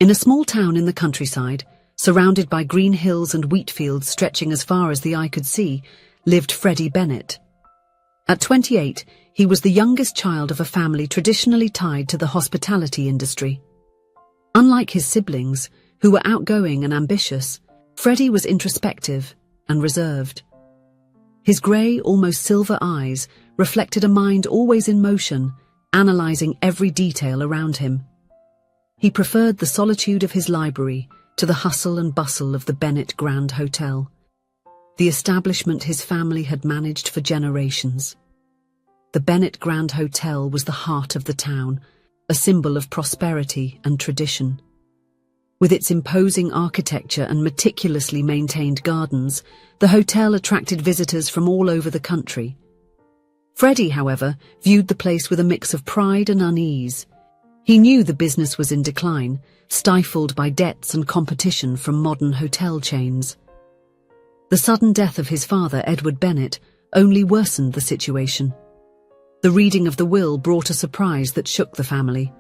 In a small town in the countryside, surrounded by green hills and wheat fields stretching as far as the eye could see, lived Freddie Bennett. At 28, he was the youngest child of a family traditionally tied to the hospitality industry. Unlike his siblings, who were outgoing and ambitious, Freddie was introspective and reserved. His grey, almost silver eyes reflected a mind always in motion, analysing every detail around him. He preferred the solitude of his library to the hustle and bustle of the Bennett Grand Hotel, the establishment his family had managed for generations. The Bennett Grand Hotel was the heart of the town, a symbol of prosperity and tradition. With its imposing architecture and meticulously maintained gardens, the hotel attracted visitors from all over the country. Freddie, however, viewed the place with a mix of pride and unease. He knew the business was in decline, stifled by debts and competition from modern hotel chains. The sudden death of his father, Edward Bennett, only worsened the situation. The reading of the will brought a surprise that shook the family.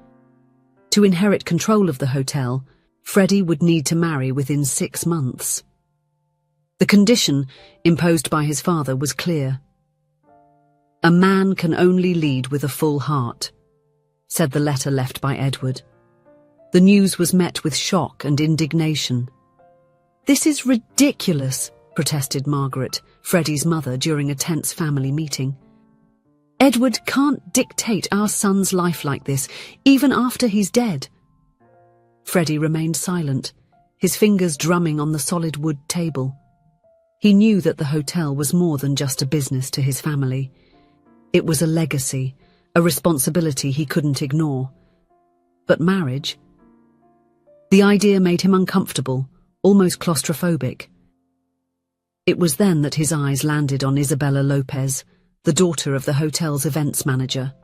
To inherit control of the hotel, Freddie would need to marry within 6 months. The condition imposed by his father was clear. "A man can only lead with a full heart," said the letter left by Edward. The news was met with shock and indignation. "This is ridiculous," protested Margaret, Freddie's mother, during a tense family meeting. "Edward can't dictate our son's life like this, even after he's dead." Freddie remained silent, his fingers drumming on the solid wood table. He knew that the hotel was more than just a business to his family. It was a legacy, a responsibility he couldn't ignore. But marriage? The idea made him uncomfortable, almost claustrophobic. It was then that his eyes landed on Isabella Lopez, the daughter of the hotel's events manager.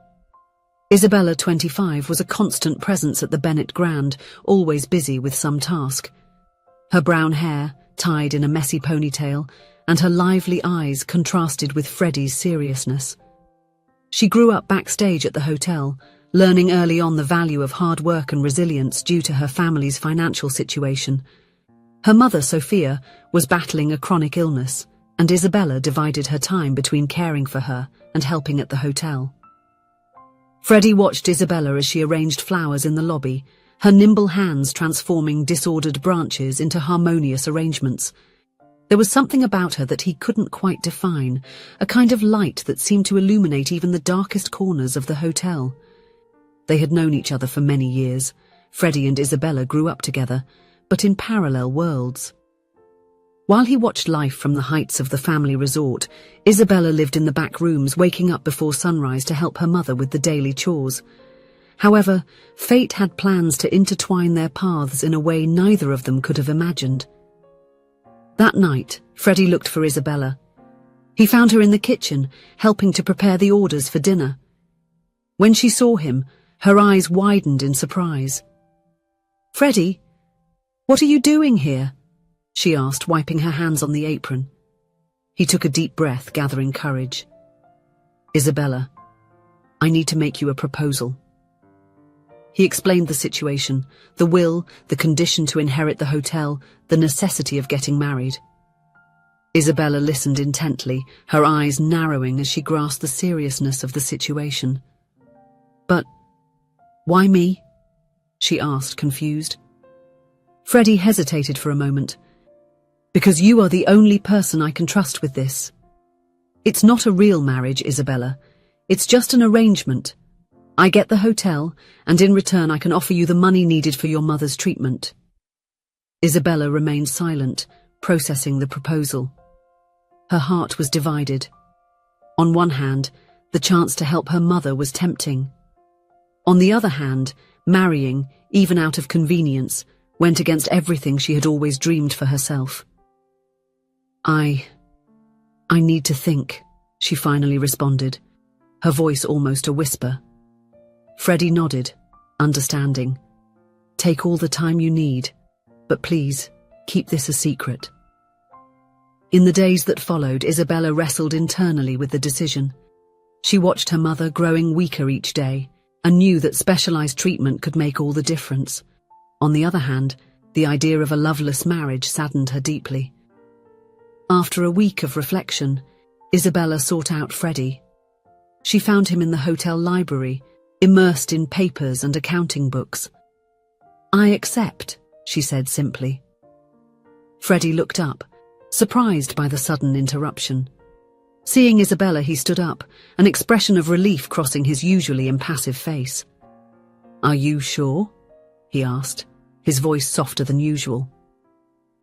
Isabella, 25, was a constant presence at the Bennett Grand, always busy with some task. Her brown hair, tied in a messy ponytail, and her lively eyes contrasted with Freddie's seriousness. She grew up backstage at the hotel, learning early on the value of hard work and resilience due to her family's financial situation. Her mother, Sophia, was battling a chronic illness, and Isabella divided her time between caring for her and helping at the hotel. Freddie watched Isabella as she arranged flowers in the lobby, her nimble hands transforming disordered branches into harmonious arrangements. There was something about her that he couldn't quite define, a kind of light that seemed to illuminate even the darkest corners of the hotel. They had known each other for many years. Freddie and Isabella grew up together, but in parallel worlds. While he watched life from the heights of the family resort, Isabella lived in the back rooms, waking up before sunrise to help her mother with the daily chores. However, fate had plans to intertwine their paths in a way neither of them could have imagined. That night, Freddie looked for Isabella. He found her in the kitchen, helping to prepare the orders for dinner. When she saw him, her eyes widened in surprise. "Freddie, what are you doing here?" she asked, wiping her hands on the apron. He took a deep breath, gathering courage. "Isabella, I need to make you a proposal." He explained the situation, the will, the condition to inherit the hotel, the necessity of getting married. Isabella listened intently, her eyes narrowing as she grasped the seriousness of the situation. "But why me?" she asked, confused. Freddie hesitated for a moment. "Because you are the only person I can trust with this. It's not a real marriage, Isabella. It's just an arrangement. I get the hotel, and in return I can offer you the money needed for your mother's treatment." Isabella remained silent, processing the proposal. Her heart was divided. On one hand, the chance to help her mother was tempting. On the other hand, marrying, even out of convenience, went against everything she had always dreamed for herself. I need to think," she finally responded, her voice almost a whisper. Freddie nodded, understanding. "Take all the time you need, but please, keep this a secret." In the days that followed, Isabella wrestled internally with the decision. She watched her mother growing weaker each day, and knew that specialized treatment could make all the difference. On the other hand, the idea of a loveless marriage saddened her deeply. After a week of reflection, Isabella sought out Freddie. She found him in the hotel library, immersed in papers and accounting books. "I accept," she said simply. Freddie looked up, surprised by the sudden interruption. Seeing Isabella, he stood up, an expression of relief crossing his usually impassive face. "Are you sure?" he asked, his voice softer than usual.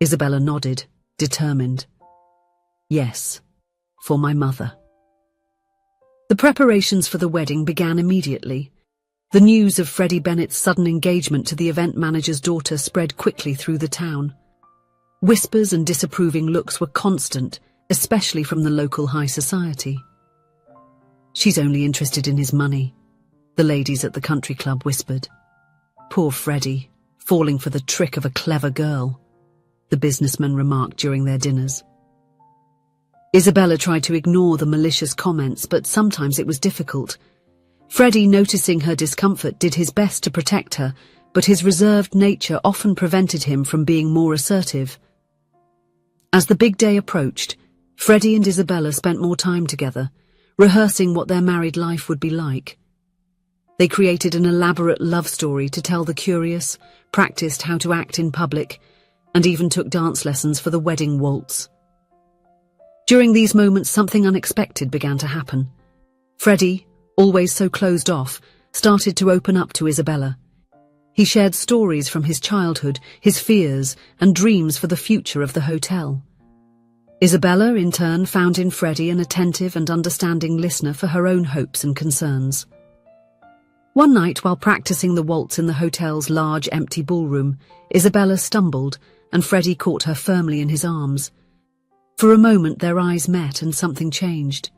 Isabella nodded, determined. "Yes, for my mother." The preparations for the wedding began immediately. The news of Freddie Bennett's sudden engagement to the event manager's daughter spread quickly through the town. Whispers and disapproving looks were constant, especially from the local high society. "She's only interested in his money," the ladies at the country club whispered. "Poor Freddie, falling for the trick of a clever girl," the businessmen remarked during their dinners. Isabella tried to ignore the malicious comments, but sometimes it was difficult. Freddie, noticing her discomfort, did his best to protect her, but his reserved nature often prevented him from being more assertive. As the big day approached, Freddie and Isabella spent more time together, rehearsing what their married life would be like. They created an elaborate love story to tell the curious, practiced how to act in public, and even took dance lessons for the wedding waltz. During these moments, something unexpected began to happen. Freddie, always so closed off, started to open up to Isabella. He shared stories from his childhood, his fears, and dreams for the future of the hotel. Isabella, in turn, found in Freddie an attentive and understanding listener for her own hopes and concerns. One night, while practicing the waltz in the hotel's large, empty ballroom, Isabella stumbled, and Freddie caught her firmly in his arms. For a moment their eyes met and something changed.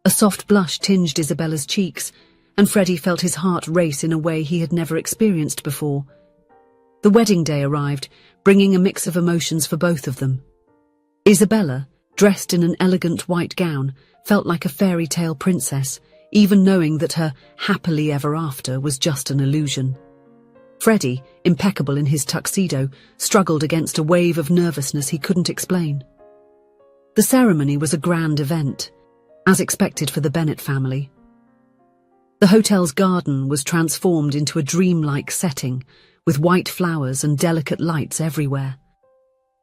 A soft blush tinged Isabella's cheeks, and Freddie felt his heart race in a way he had never experienced before. The wedding day arrived, bringing a mix of emotions for both of them. Isabella, dressed in an elegant white gown, felt like a fairy tale princess, even knowing that her happily ever after was just an illusion. Freddie, impeccable in his tuxedo, struggled against a wave of nervousness he couldn't explain. The ceremony was a grand event, as expected for the Bennett family. The hotel's garden was transformed into a dreamlike setting, with white flowers and delicate lights everywhere.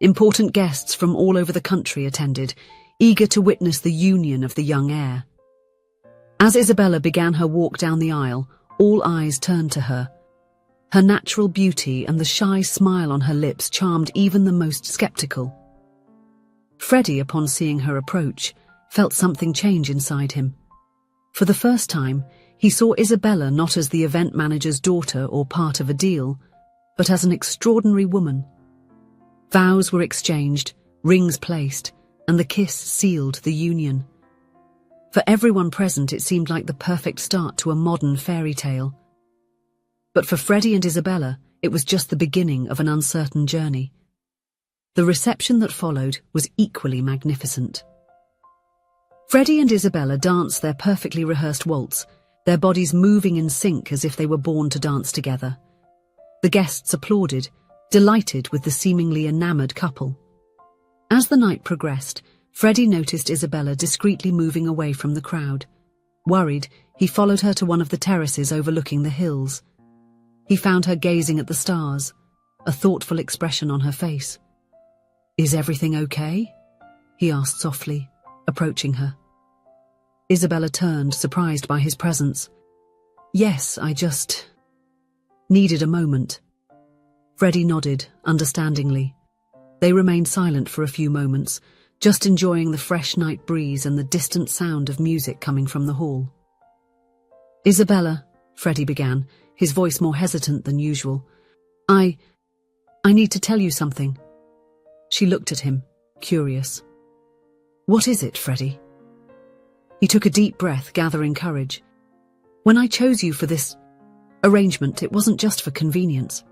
Important guests from all over the country attended, eager to witness the union of the young heir. As Isabella began her walk down the aisle, all eyes turned to her. Her natural beauty and the shy smile on her lips charmed even the most skeptical. Freddie, upon seeing her approach, felt something change inside him. For the first time, he saw Isabella not as the event manager's daughter or part of a deal, but as an extraordinary woman. Vows were exchanged, rings placed, and the kiss sealed the union. For everyone present, it seemed like the perfect start to a modern fairy tale. But for Freddie and Isabella, it was just the beginning of an uncertain journey. The reception that followed was equally magnificent. Freddie and Isabella danced their perfectly rehearsed waltz, their bodies moving in sync as if they were born to dance together. The guests applauded, delighted with the seemingly enamored couple. As the night progressed, Freddie noticed Isabella discreetly moving away from the crowd. Worried, he followed her to one of the terraces overlooking the hills. He found her gazing at the stars, a thoughtful expression on her face. "Is everything okay?" he asked softly, approaching her. Isabella turned, surprised by his presence. "Yes, I just needed a moment." Freddie nodded, understandingly. They remained silent for a few moments, just enjoying the fresh night breeze and the distant sound of music coming from the hall. "Isabella," Freddie began, his voice more hesitant than usual, I need to tell you something." She looked at him, curious. "What is it, Freddie?" He took a deep breath, gathering courage. "When I chose you for this arrangement, it wasn't just for convenience."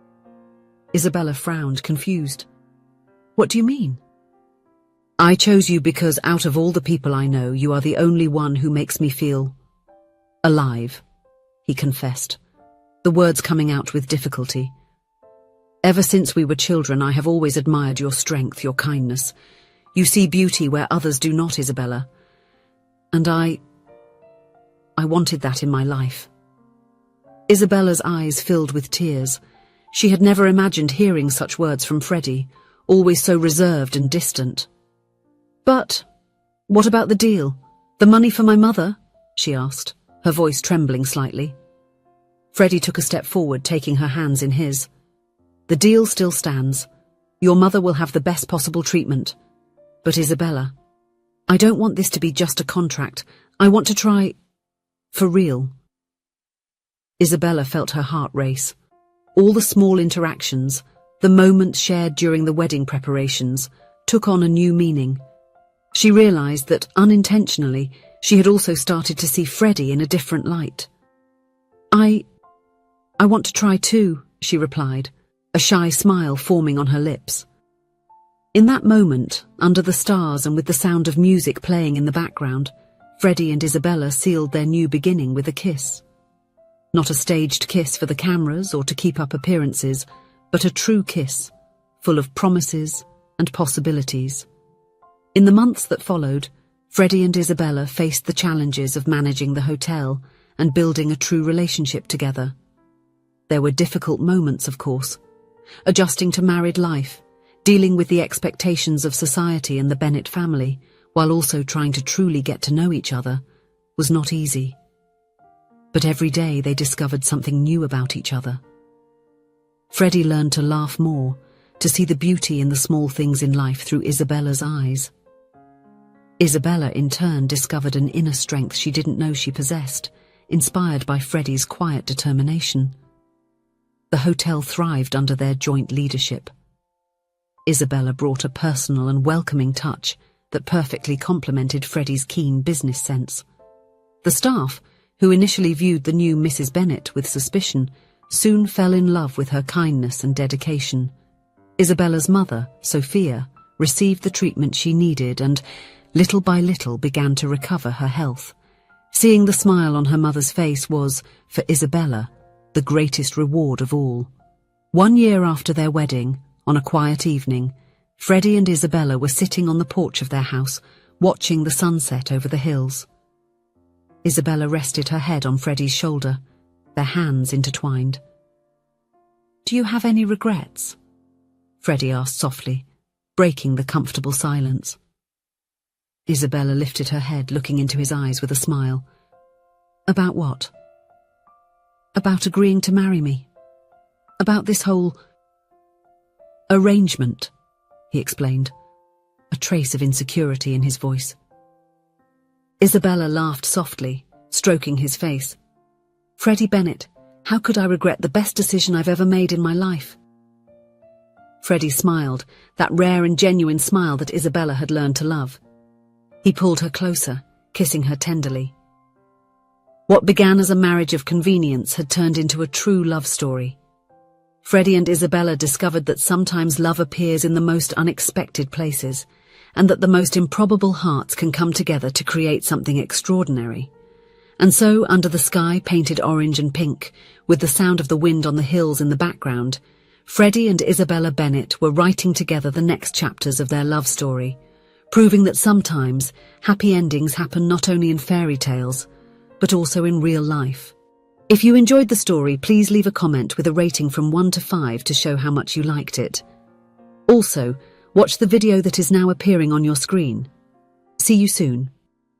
Isabella frowned, confused. "What do you mean?" "I chose you because out of all the people I know, you are the only one who makes me feel alive," he confessed, the words coming out with difficulty. Ever since we were children, I have always admired your strength, your kindness. You see beauty where others do not, Isabella. And I wanted that in my life." Isabella's eyes filled with tears. She had never imagined hearing such words from Freddie, always so reserved and distant. "But what about the deal? The money for my mother?" she asked, her voice trembling slightly. Freddie took a step forward, taking her hands in his. "The deal still stands. Your mother will have the best possible treatment. But Isabella, I don't want this to be just a contract. I want to try for real." Isabella felt her heart race. All the small interactions, the moments shared during the wedding preparations, took on a new meaning. She realized that, unintentionally, she had also started to see Freddie in a different light. I want to try too," she replied, a shy smile forming on her lips. In that moment, under the stars and with the sound of music playing in the background, Freddie and Isabella sealed their new beginning with a kiss. Not a staged kiss for the cameras or to keep up appearances, but a true kiss, full of promises and possibilities. In the months that followed, Freddie and Isabella faced the challenges of managing the hotel and building a true relationship together. There were difficult moments, of course. Adjusting to married life, dealing with the expectations of society and the Bennett family, while also trying to truly get to know each other, was not easy. But every day they discovered something new about each other. Freddie learned to laugh more, to see the beauty in the small things in life through Isabella's eyes. Isabella, in turn, discovered an inner strength she didn't know she possessed, inspired by Freddie's quiet determination. The hotel thrived under their joint leadership. Isabella brought a personal and welcoming touch that perfectly complemented Freddie's keen business sense. The staff, who initially viewed the new Mrs. Bennett with suspicion, soon fell in love with her kindness and dedication. Isabella's mother, Sophia, received the treatment she needed and, little by little, began to recover her health. Seeing the smile on her mother's face was, for Isabella, the greatest reward of all. 1 year after their wedding, on a quiet evening, Freddie and Isabella were sitting on the porch of their house, watching the sunset over the hills. Isabella rested her head on Freddie's shoulder, their hands intertwined. "Do you have any regrets?" Freddie asked softly, breaking the comfortable silence. Isabella lifted her head, looking into his eyes with a smile. "About what?" "About agreeing to marry me. About this whole arrangement," he explained, a trace of insecurity in his voice. Isabella laughed softly, stroking his face. "Freddie Bennett, how could I regret the best decision I've ever made in my life?" Freddie smiled, that rare and genuine smile that Isabella had learned to love. He pulled her closer, kissing her tenderly. What began as a marriage of convenience had turned into a true love story. Freddie and Isabella discovered that sometimes love appears in the most unexpected places, and that the most improbable hearts can come together to create something extraordinary. And so, under the sky painted orange and pink, with the sound of the wind on the hills in the background, Freddie and Isabella Bennett were writing together the next chapters of their love story, proving that sometimes happy endings happen not only in fairy tales, but also in real life. If you enjoyed the story, please leave a comment with a rating from 1 to 5 to show how much you liked it. Also, watch the video that is now appearing on your screen. See you soon.